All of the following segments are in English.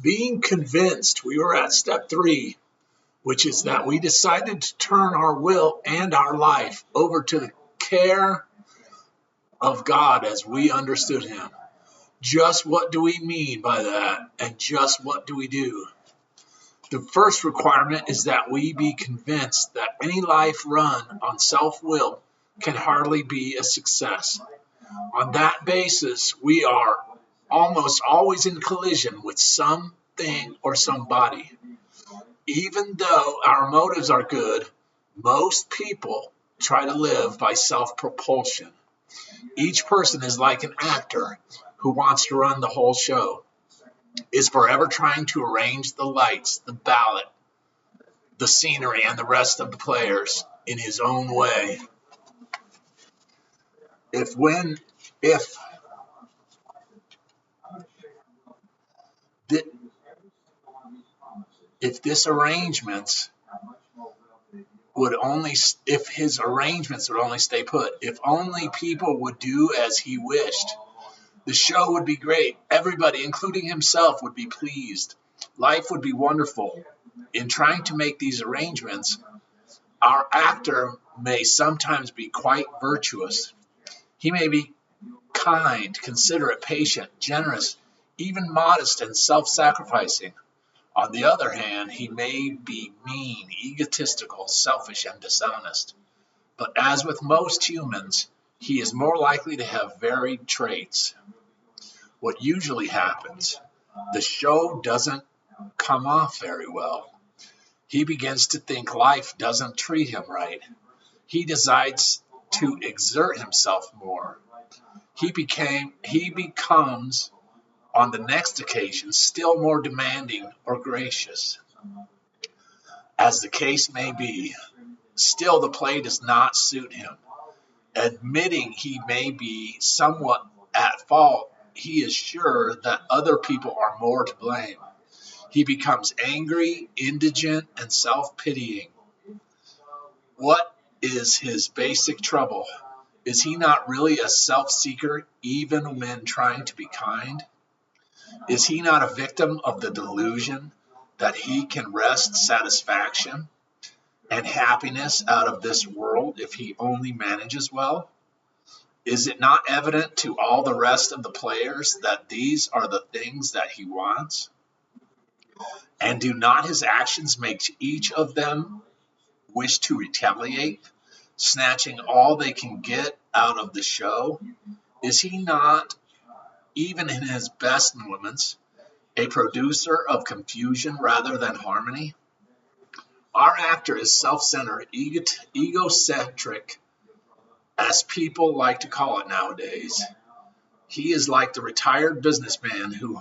Being convinced, we were at step 3, which is that we decided to turn our will and our life over to the care of God as we understood Him. Just what do we mean by that? And just what do we do? The first requirement is that we be convinced that any life run on self-will can hardly be a success. On that basis, we are almost always in collision with something or somebody. Even though our motives are good, most people try to live by self-propulsion. Each person is like an actor who wants to run the whole show, is forever trying to arrange the lights, the ballot, the scenery, and the rest of the players in his own way. If when if the, if this arrangements would only if his arrangements would only stay put, if only people would do as he wished, the show would be great. Everybody, including himself, would be pleased. Life would be wonderful. In trying to make these arrangements, our actor may sometimes be quite virtuous. He may be kind, considerate, patient, generous, even modest and self-sacrificing. On the other hand, he may be mean, egotistical, selfish, and dishonest. But as with most humans, he is more likely to have varied traits. What usually happens, the show doesn't come off very well. He begins to think life doesn't treat him right. He decides to exert himself more. He becomes, on the next occasion, still more demanding or gracious. As the case may be, still the play does not suit him. Admitting he may be somewhat at fault, he is sure that other people are more to blame. He becomes angry, indigent, and self-pitying. What is his basic trouble? Is he not really a self-seeker even when trying to be kind? Is he not a victim of the delusion that he can wrest satisfaction and happiness out of this world if he only manages well? Is it not evident to all the rest of the players that these are the things that he wants? And do not his actions make each of them wish to retaliate, snatching all they can get out of the show? Is he not, even in his best moments, a producer of confusion rather than harmony? Our actor is self-centered, egocentric, as people like to call it nowadays. He is like the retired businessman who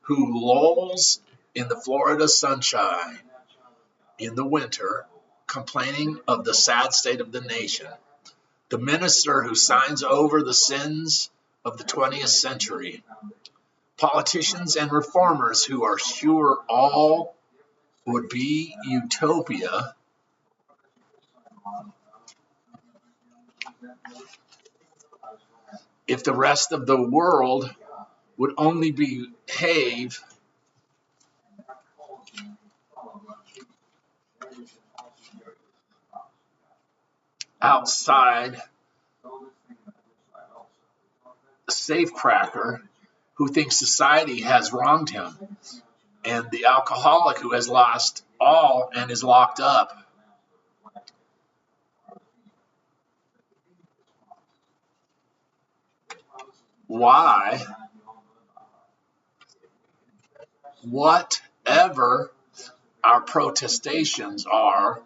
lolls in the Florida sunshine in the winter, complaining of the sad state of the nation. The minister who signs over the sins of the 20th century. Politicians and reformers who are sure all would be utopia if the rest of the world would only behave outside the safecracker who thinks society has wronged him, and the alcoholic who has lost all and is locked up. Why? Whatever our protestations are,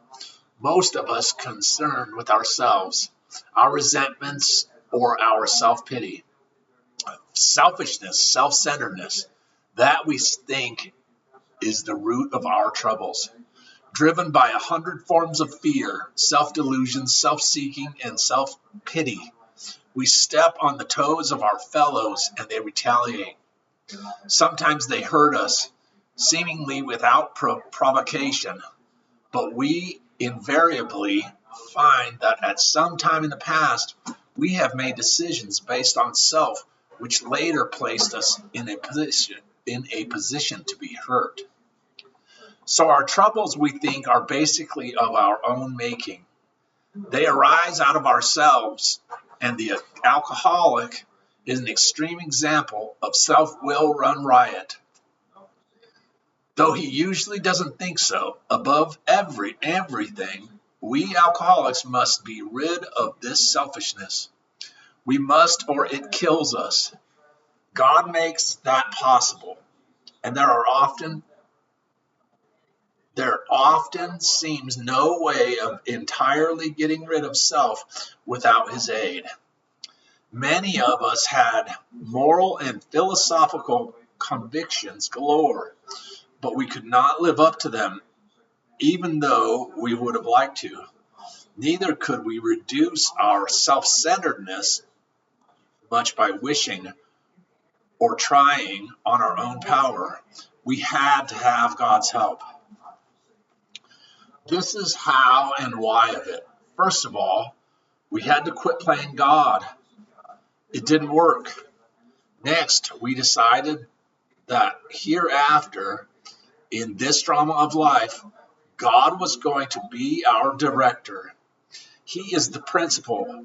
most of us concerned with ourselves, our resentments, or our self-pity. Selfishness, self-centeredness, that we think is the root of our troubles. Driven by 100 forms of fear, self-delusion, self-seeking, and self-pity, we step on the toes of our fellows and they retaliate. Sometimes they hurt us, seemingly without provocation, but we invariably find that at some time in the past, we have made decisions based on self which later placed us in a position to be hurt. So our troubles, we think, are basically of our own making. They arise out of ourselves, and the alcoholic is an extreme example of self-will run riot. Though he usually doesn't think so, above everything, we alcoholics must be rid of this selfishness. We must, or it kills us. God makes that possible, and there often seems no way of entirely getting rid of self without his aid. Many of us had moral and philosophical convictions galore, but we could not live up to them, even though we would have liked to. Neither could we reduce our self-centeredness much by wishing or trying on our own power. We had to have God's help. This is how and why of it. First of all, we had to quit playing God. It didn't work. Next, we decided that hereafter, in this drama of life, God was going to be our director. He is the principal.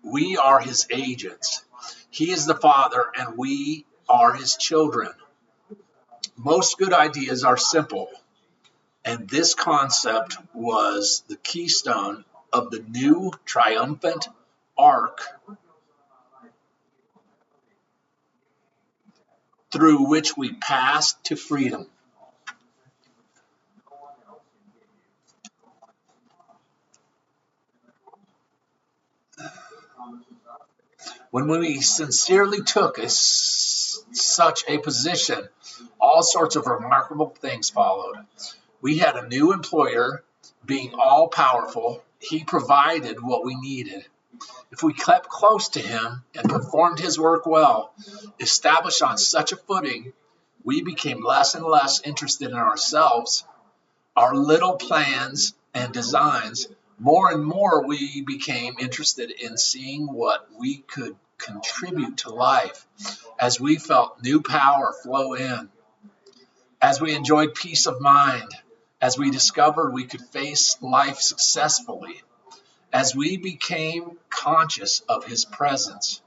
We are his agents. He is the Father, and we are his children. Most good ideas are simple, and this concept was the keystone of the new triumphant arc through which we passed to freedom. When we sincerely took such a position, all sorts of remarkable things followed. We had a new employer, being all powerful. He provided what we needed. If we kept close to him and performed his work well, established on such a footing, we became less and less interested in ourselves, our little plans and designs. More and more we became interested in seeing what we could contribute to life as we felt new power flow in, as we enjoyed peace of mind, as we discovered we could face life successfully, as we became conscious of his presence.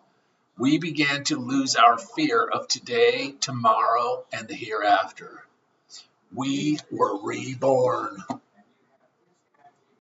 We began to lose our fear of today, tomorrow, and the hereafter. We were reborn.